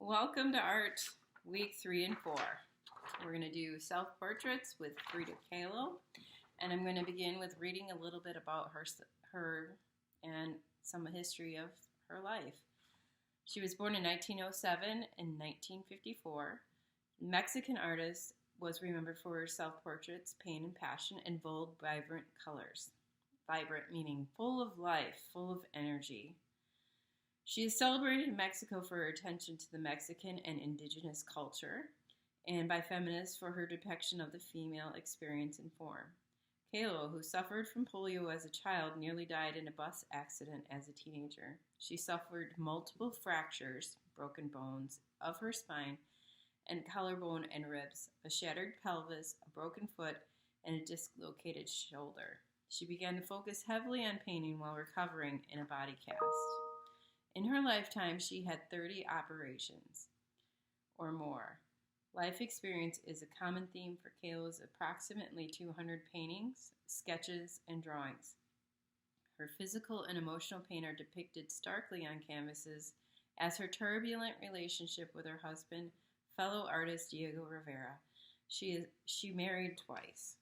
Welcome to Art Week 3 and 4. We're going to do self-portraits with Frida Kahlo, and I'm going to begin with reading a little bit about her and some history of her life. She was born in 1907 and 1954. Mexican artist, was remembered for her self-portraits, pain and passion, and bold, vibrant colors. Vibrant meaning full of life, full of energy. She is celebrated in Mexico for her attention to the Mexican and indigenous culture, and by feminists for her depiction of the female experience and form. Kahlo, who suffered from polio as a child, nearly died in a bus accident as a teenager. She suffered multiple fractures, broken bones, of her spine and collarbone and ribs, a shattered pelvis, a broken foot, and a dislocated shoulder. She began to focus heavily on painting while recovering in a body cast. In her lifetime, she had 30 operations or more. Life experience is a common theme for Kahlo's approximately 200 paintings, sketches, and drawings. Her physical and emotional pain are depicted starkly on canvases as her turbulent relationship with her husband, fellow artist Diego Rivera. She married twice.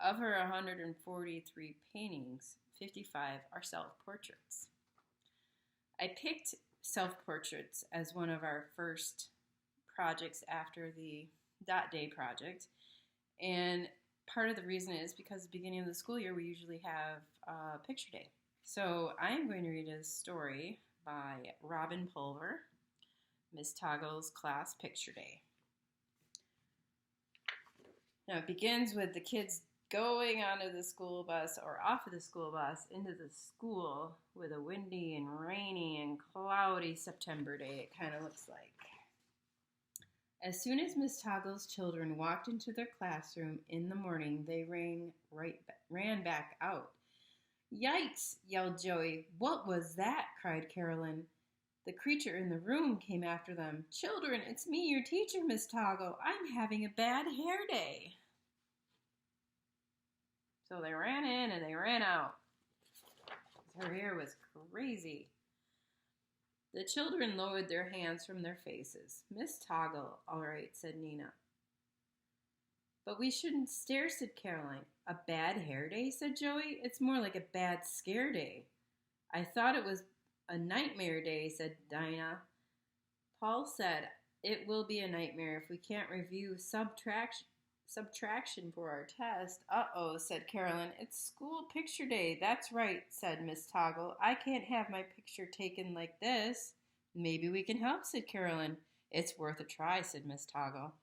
Of her 143 paintings, 55 are self-portraits. I picked self-portraits as one of our first projects after the Dot Day project, and part of the reason is because at the beginning of the school year we usually have picture day. So I'm going to read a story by Robin Pulver, Miss Toggle's Class Picture Day. Now it begins with the kids going onto the school bus or off of the school bus into the school with a windy and rainy and cloudy September day, it kind of looks like. As soon as Miss Toggle's children walked into their classroom in the morning, they ran back out. "Yikes!" yelled Joey. "What was that?" cried Carolyn. The creature in the room came after them. "Children, it's me, your teacher, Miss Toggle. I'm having a bad hair day." So they ran in and they ran out. Her hair was crazy. The children lowered their hands from their faces. "Miss Toggle, all right," said Nina. "But we shouldn't stare," said Caroline. "A bad hair day," said Joey. "It's more like a bad scare day." "I thought it was a nightmare day," said Dinah. Paul said, "It will be a nightmare if we can't review subtraction for our test." "Uh-oh," said Carolyn. "It's school picture day." "That's right," said Miss Toggle. "I can't have my picture taken like this." "Maybe we can help," said Carolyn. "It's worth a try," said Miss Toggle.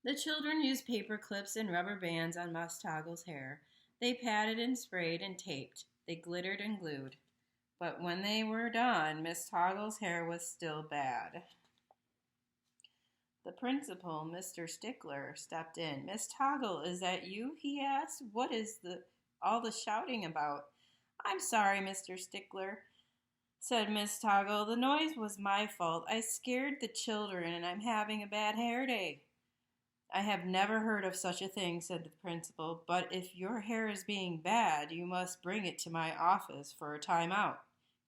The children used paper clips and rubber bands on Miss Toggle's hair. They patted and sprayed and taped. They glittered and glued. But when they were done, Miss Toggle's hair was still bad. The principal, Mr. Stickler, stepped in. "Miss Toggle, is that you?" he asked. "What is all the shouting about?" "I'm sorry, Mr. Stickler," said Miss Toggle. "The noise was my fault. I scared the children, and I'm having a bad hair day." "I have never heard of such a thing," said the principal, "but if your hair is being bad, you must bring it to my office for a timeout.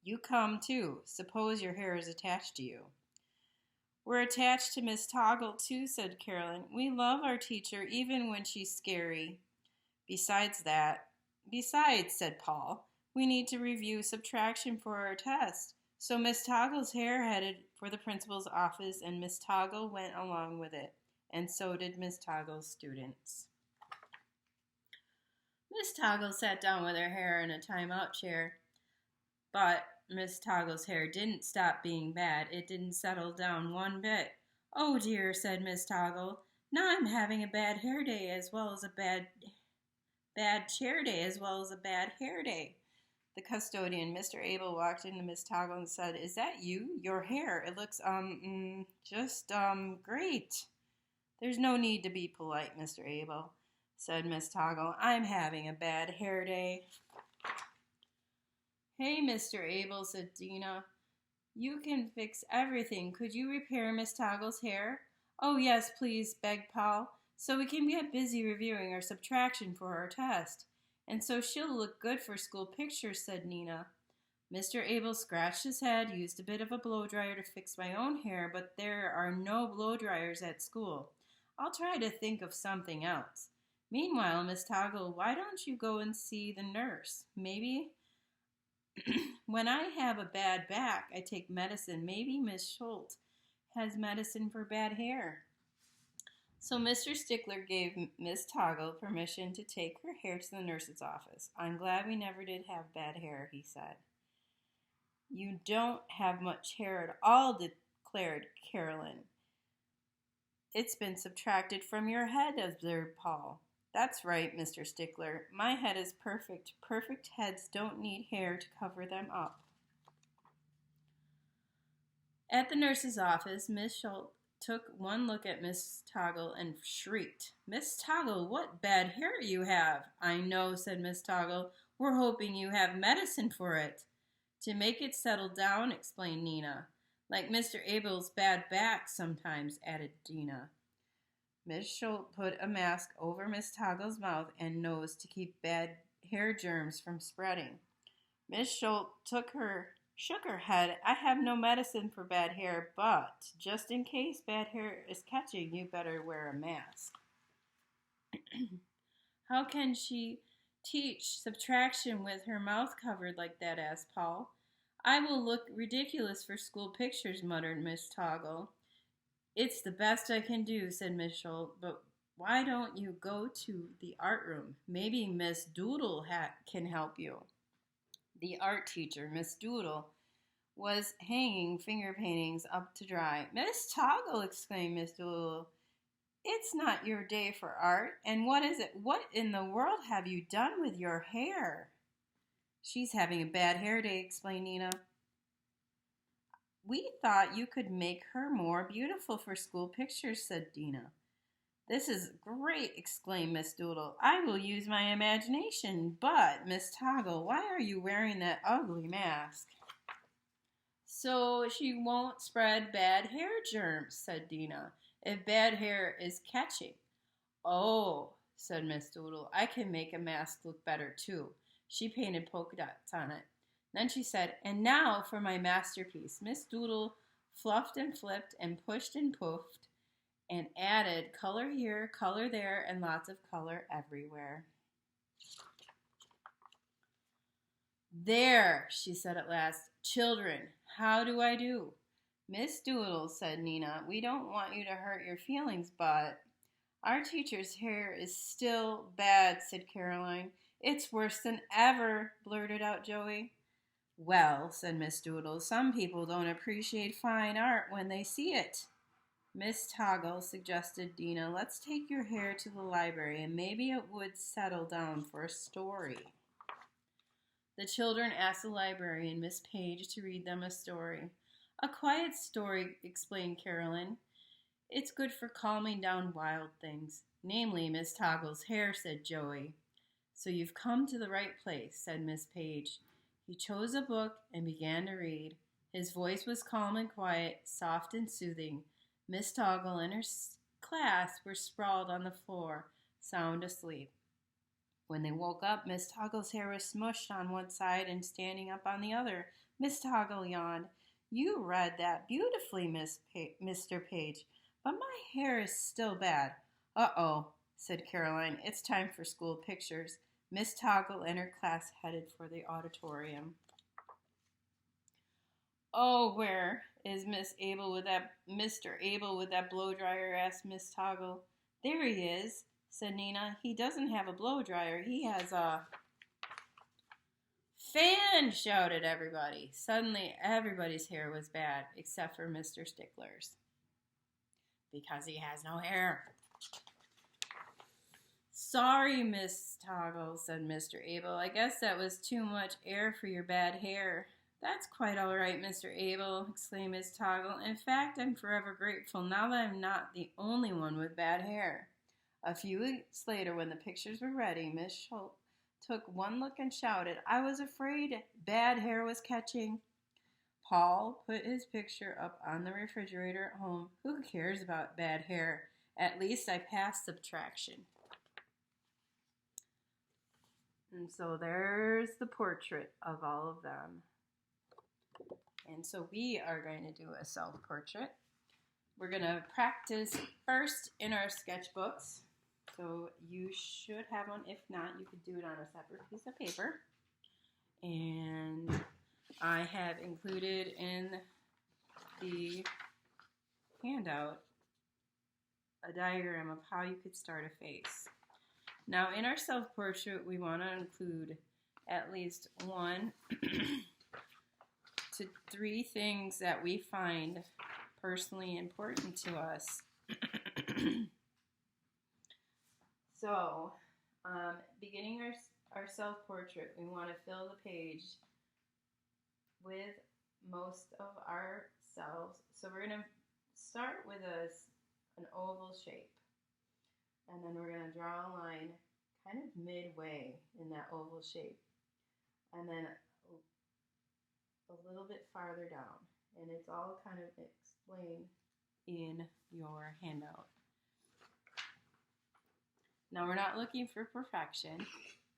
You come, too. Suppose your hair is attached to you." "We're attached to Miss Toggle, too," said Carolyn. "We love our teacher, even when she's scary." Besides, said Paul, "we need to review subtraction for our test." So Miss Toggle's hair headed for the principal's office, and Miss Toggle went along with it, and so did Miss Toggle's students. Miss Toggle sat down with her hair in a timeout chair, but Miss Toggle's hair didn't stop being bad. It didn't settle down one bit. "Oh dear," said Miss Toggle. "Now I'm having a bad hair day as well as a bad chair day as well as a bad hair day." The custodian, Mr. Abel, walked into Miss Toggle and said, "Is that you? Your hair, it looks, great." "There's no need to be polite, Mr. Abel," said Miss Toggle. "I'm having a bad hair day." "Hey, Mr. Abel," said Dina. "You can fix everything. Could you repair Miss Toggle's hair?" "Oh, yes, please," begged Paul, "so we can get busy reviewing our subtraction for our test." "And so she'll look good for school pictures," said Nina. Mr. Abel scratched his head, used a bit of a blow dryer to fix my own hair, but there are no blow dryers at school. I'll try to think of something else. Meanwhile, Miss Toggle, why don't you go and see the nurse? Maybe when I have a bad back, I take medicine. Maybe Miss Schultz has medicine for bad hair. So Mr. Stickler gave Miss Toggle permission to take her hair to the nurse's office. I'm glad we never did have bad hair, he said. You don't have much hair at all, declared Carolyn. It's been subtracted from your head, observed Paul. That's right, Mr. Stickler. My head is perfect. Perfect heads don't need hair to cover them up. At the nurse's office, Miss Schultz took one look at Miss Toggle and shrieked, Miss Toggle, what bad hair you have. I know, said Miss Toggle. We're hoping you have medicine for it. To make it settle down, explained Nina. Like Mr. Abel's bad back sometimes, added Dina. Miss Schultz put a mask over Miss Toggle's mouth and nose to keep bad hair germs from spreading. Miss Schultz shook her head. I have no medicine for bad hair, but just in case bad hair is catching, you better wear a mask. How can she teach subtraction with her mouth covered like that? Asked Paul. I will look ridiculous for school pictures, muttered Miss Toggle. It's the best I can do, said Miss Schultz, but why don't you go to the art room? Maybe Miss Doodle can help you. The art teacher, Miss Doodle, was hanging finger paintings up to dry. Miss Toggle, exclaimed Miss Doodle, it's not your day for art. And what is it? What in the world have you done with your hair? She's having a bad hair day, explained Nina. We thought you could make her more beautiful for school pictures, said Dina. This is great, exclaimed Miss Doodle. I will use my imagination. But, Miss Toggle, why are you wearing that ugly mask? So she won't spread bad hair germs, said Dina, if bad hair is catching. Oh, said Miss Doodle, I can make a mask look better too. She painted polka dots on it. Then she said, and now for my masterpiece. Miss Doodle fluffed and flipped and pushed and puffed and added color here, color there, and lots of color everywhere. There, she said at last. Children, how do I do? Miss Doodle, said Nina, we don't want you to hurt your feelings, but our teacher's hair is still bad, said Caroline. It's worse than ever, blurted out Joey. Well, said Miss Doodle, some people don't appreciate fine art when they see it. Miss Toggle, suggested Dina, let's take your hair to the library and maybe it would settle down for a story. The children asked the librarian, Miss Page, to read them a story. A quiet story, explained Carolyn. It's good for calming down wild things, namely Miss Toggle's hair, said Joey. So you've come to the right place, said Miss Page. He chose a book and began to read. His voice was calm and quiet, soft and soothing. Miss Toggle and her class were sprawled on the floor, sound asleep. When they woke up, Miss Toggle's hair was smushed on one side and standing up on the other. Miss Toggle yawned. You read that beautifully, Mr. Page, but my hair is still bad. Uh-oh, said Caroline. It's time for school pictures. Miss Toggle and her class headed for the auditorium. Oh, where is Mr. Abel with that blow dryer? Asked Miss Toggle. There he is, said Nina. He doesn't have a blow dryer. He has a fan, shouted everybody. Suddenly, everybody's hair was bad, except for Mr. Stickler's, because he has no hair. Sorry, Miss Toggle, said Mr. Abel. I guess that was too much air for your bad hair. That's quite all right, Mr. Abel, exclaimed Miss Toggle. In fact, I'm forever grateful now that I'm not the only one with bad hair. A few weeks later, when the pictures were ready, Miss Schultz took one look and shouted, I was afraid bad hair was catching. Paul put his picture up on the refrigerator at home. Who cares about bad hair? At least I passed subtraction. And so there's the portrait of all of them. And so we are going to do a self-portrait. We're going to practice first in our sketchbooks. So you should have one. If not, you could do it on a separate piece of paper. And I have included in the handout a diagram of how you could start a face. Now in our self-portrait, we want to include at least 1 to 3 things that we find personally important to us. So, beginning our self-portrait, we want to fill the page with most of ourselves. So we're going to start with an oval shape. And then we're going to draw a line kind of midway in that oval shape. And then a little bit farther down. And it's all kind of explained in your handout. Now we're not looking for perfection,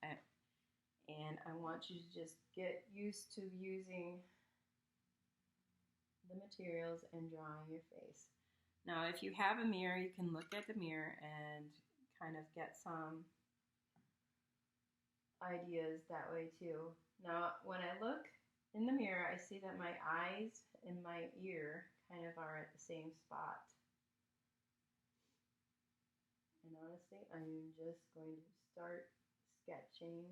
and I want you to just get used to using the materials and drawing your face. Now if you have a mirror, you can look at the mirror and kind of get some ideas that way too. Now when I look in the mirror, I see that my eyes and my ear kind of are at the same spot. And honestly, I'm just going to start sketching.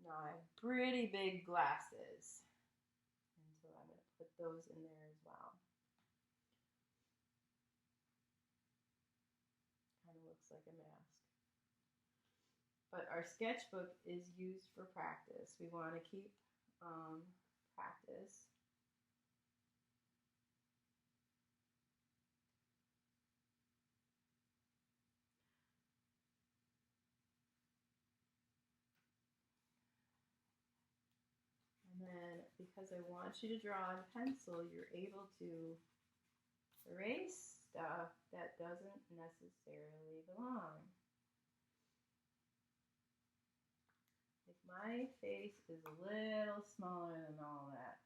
Now I have pretty big glasses, and so I'm going to put those in there as well. Kind of looks like a mask. But our sketchbook is used for practice. We want to keep practice. And then, because I want you to draw in pencil, you're able to erase stuff that doesn't necessarily belong. Like my face is a little smaller than all that.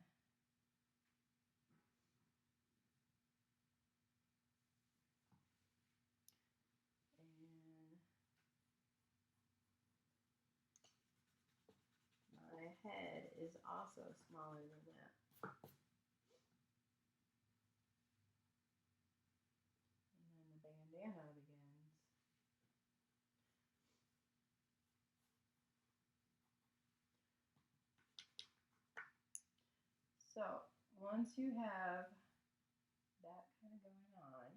And my head is also smaller than that. And then the bandana begins. So once you have that kind of going on,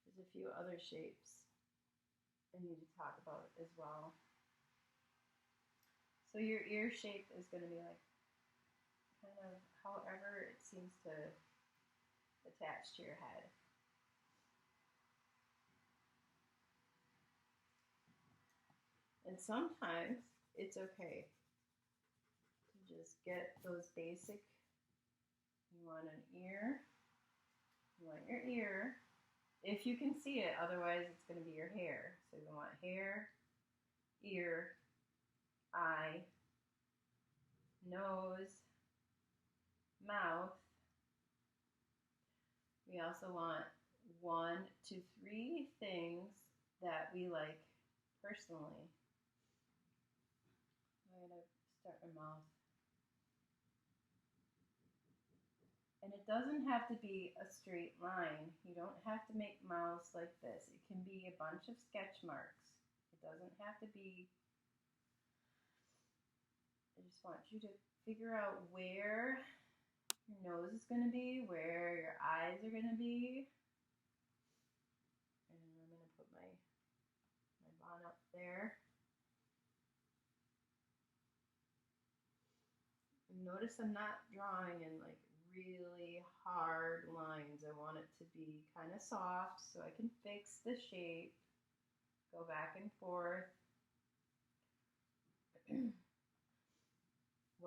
there's a few other shapes I need to talk about as well. So your ear shape is going to be like kind of however it seems to attach to your head. And sometimes it's okay to just get those basic, you want an ear, you want your ear, if you can see it, otherwise it's going to be your hair. So you want hair, ear, eye, nose, mouth. We also want 1 to 3 things that we like personally. I'm going to start my mouth. And it doesn't have to be a straight line. You don't have to make mouths like this. It can be a bunch of sketch marks. It doesn't have to be. I just want you to figure out where your nose is going to be, where your eyes are going to be. And I'm going to put my bond up there. And notice I'm not drawing in like really hard lines. I want it to be kind of soft so I can fix the shape, go back and forth.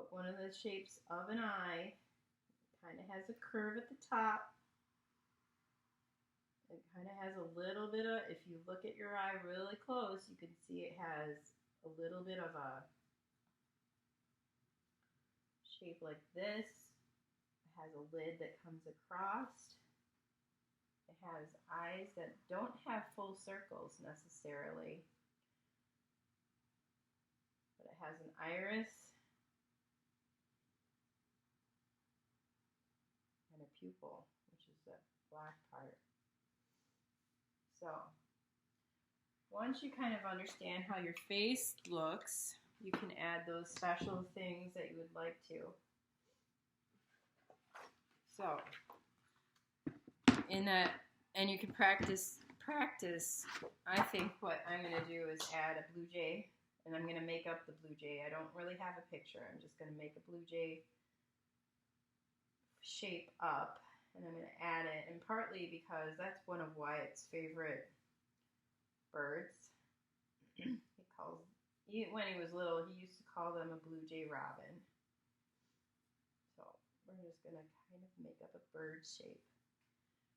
one of the shapes of an eye. Kind of has a curve at the top. It kind of has a little bit of, if you look at your eye really close, you can see it has a little bit of a shape like this. It has a lid that comes across. It has eyes that don't have full circles necessarily, but it has an iris and a pupil, which is the black part. So once you kind of understand how your face looks, you can add those special things that you would like to. So in that, and you can practice. I think what I'm going to do is add a blue jay, and I'm going to make up the blue jay. I don't really have a picture. I'm just going to make a blue jay shape up, and I'm going to add it, and partly because that's one of Wyatt's favorite birds. When he was little, he used to call them a blue jay robin. So we're just going to kind of make up a bird shape.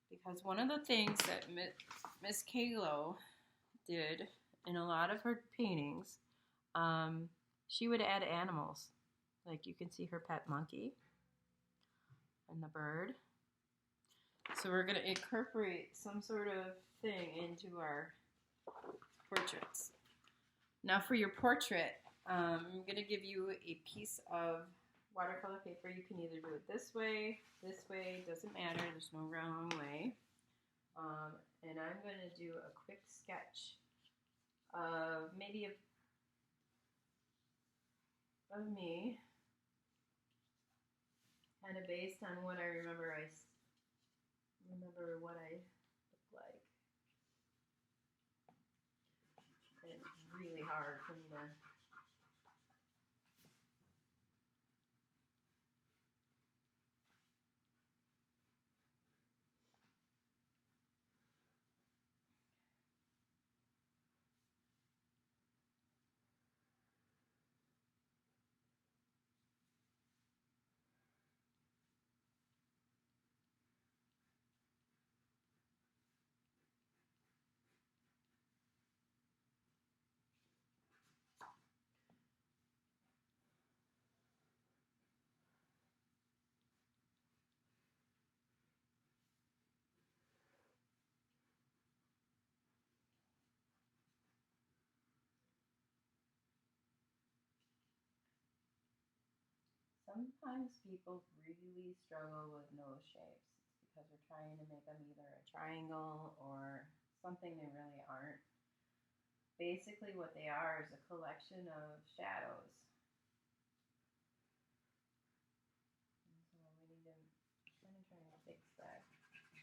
Because one of the things that Miss Kalo did in a lot of her paintings, she would add animals. Like you can see her pet monkey and the bird. So we're going to incorporate some sort of thing into our portraits. Now for your portrait, I'm going to give you a piece of watercolor paper. You can either do it this way, doesn't matter, there's no wrong way. And I'm going to do a quick sketch of maybe of me, kind of based on what I remember what I look like. And it's really hard for me to sometimes people really struggle with nose shapes. It's because they're trying to make them either a triangle or something they really aren't. Basically what they are is a collection of shadows. And so we need to kind of try and fix that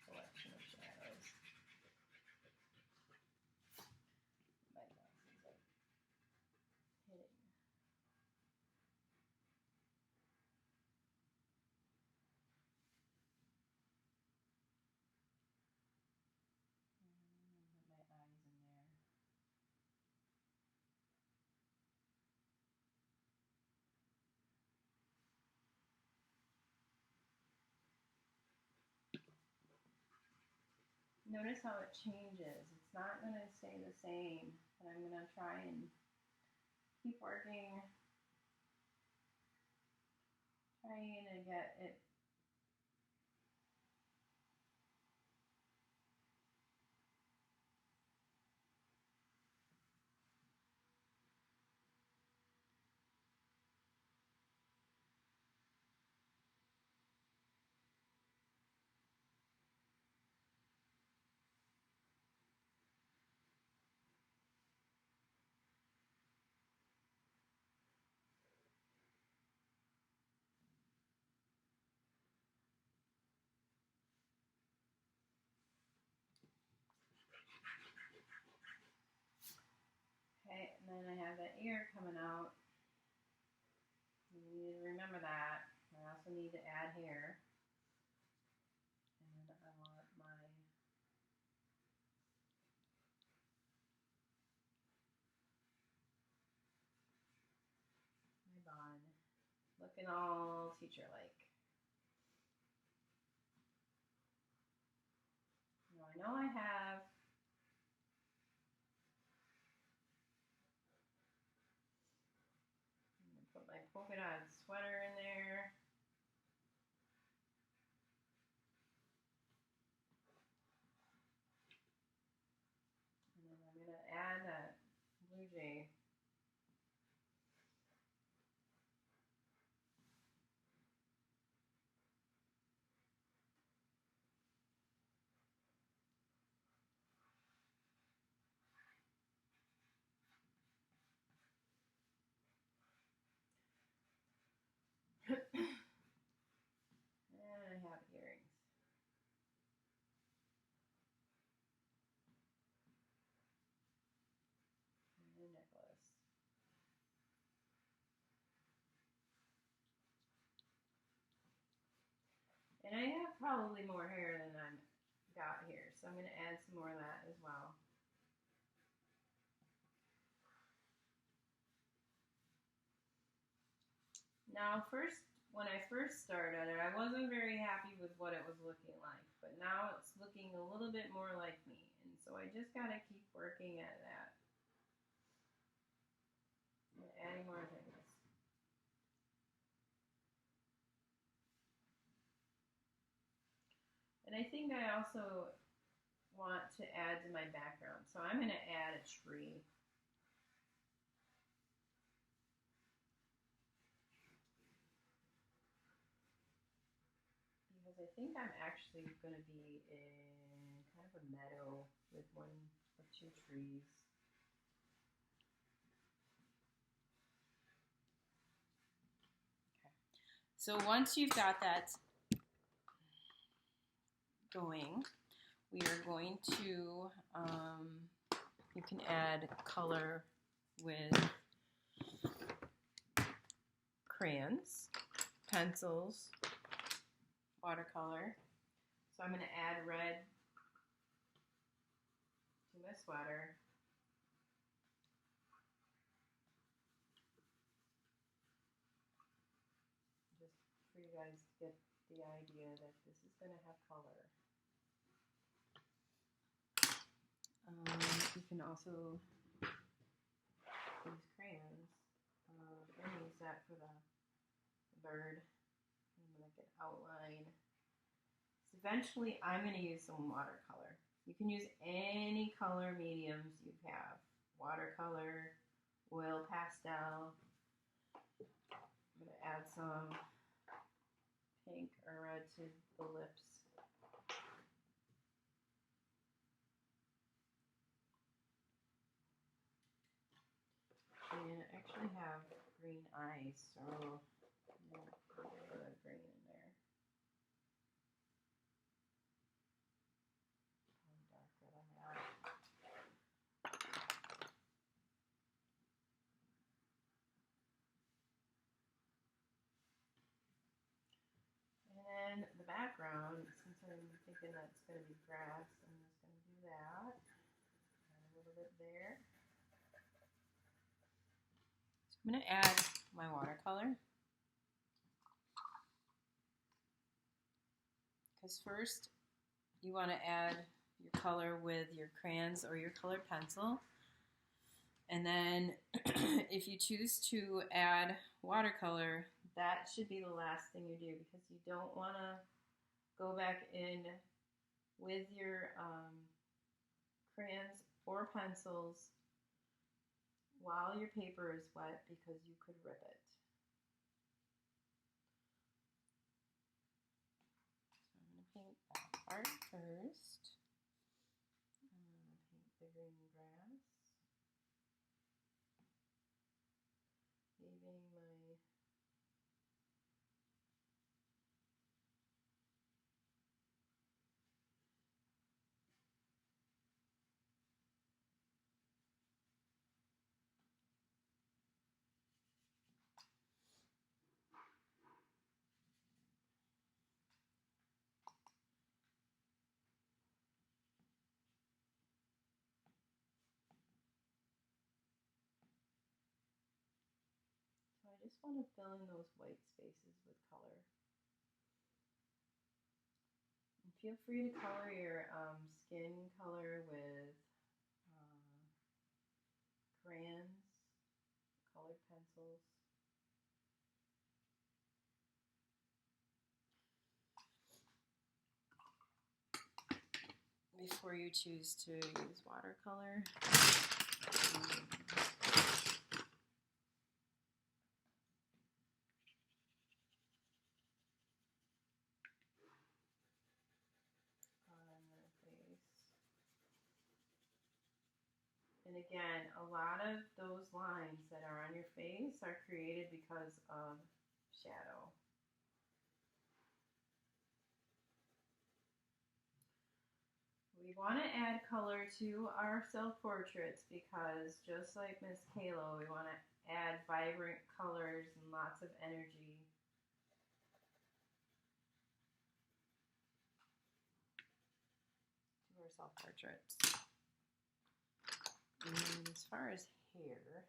collection of shadows. My glasses are hitting. Put my eyes in there. Notice how it changes. It's not going to stay the same, but I'm going to try and keep working, trying to get it. Okay, and then I have that ear coming out. You need to remember that. I also need to add hair. And I want my bun. Look looking all teacher-like. Now I know I have put my polka dot sweater in there. And then I'm going to add that blue jay. And I have earrings. And a necklace. And I have probably more hair than I've got here, so I'm going to add some more of that as well. Now, when I first started it, I wasn't very happy with what it was looking like, but now it's looking a little bit more like me, and so I just got to keep working at that. And adding more things. And I think I also want to add to my background, so I'm going to add a tree. Because I think I'm actually going to be in kind of a meadow with one or two trees. Okay. So once you've got that going, we are going to, you can add color with crayons, pencils, watercolor. So I'm going to add red to my sweater. Just for you guys to get the idea that this is going to have color. You can also use crayons. I'm going to use that for the bird. I'm going to make an outline. So eventually, I'm going to use some watercolor. You can use any color mediums you have. Watercolor, oil pastel. I'm going to add some pink or red to the lips. And I actually have green eyes, so I'm going to put a little bit of green in there. Probably darker than that. And then the background, since I'm thinking that's going to be grass, I'm just going to do that. Add a little bit there. I'm going to add my watercolor. Because first, you want to add your color with your crayons or your colored pencil. And then if you choose to add watercolor, that should be the last thing you do, because you don't want to go back in with your crayons or pencils while your paper is wet, because you could rip it. So I'm going to paint that part first. I'm going to paint the green grass. Leaving my want to fill in those white spaces with color. And feel free to color your skin color with crayons, colored pencils. Before you choose to use watercolor, on their face. And again, a lot of those lines that are on your face are created because of shadow. We want to add color to our self-portraits because just like Miss Kalo, we want to add vibrant colors and lots of energy. To our self-portraits. And as far as hair,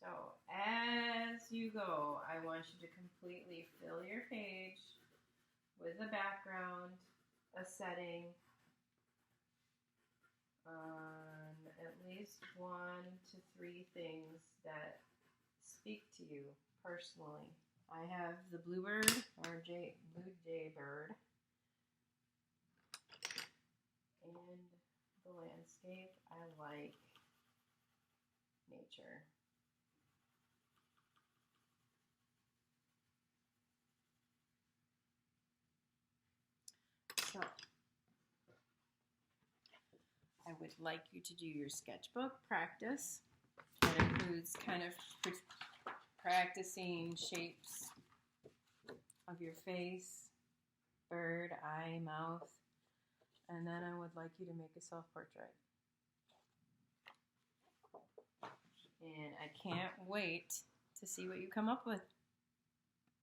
so as you go, I want you to completely fill your page with a background, a setting, on at least 1 to 3 things that speak to you personally. I have the bluebird or blue jaybird and the landscape. I like nature. So I would like you to do your sketchbook practice. That includes kind of practicing shapes of your face, bird, eye, mouth, and then I would like you to make a self-portrait. And I can't wait to see what you come up with.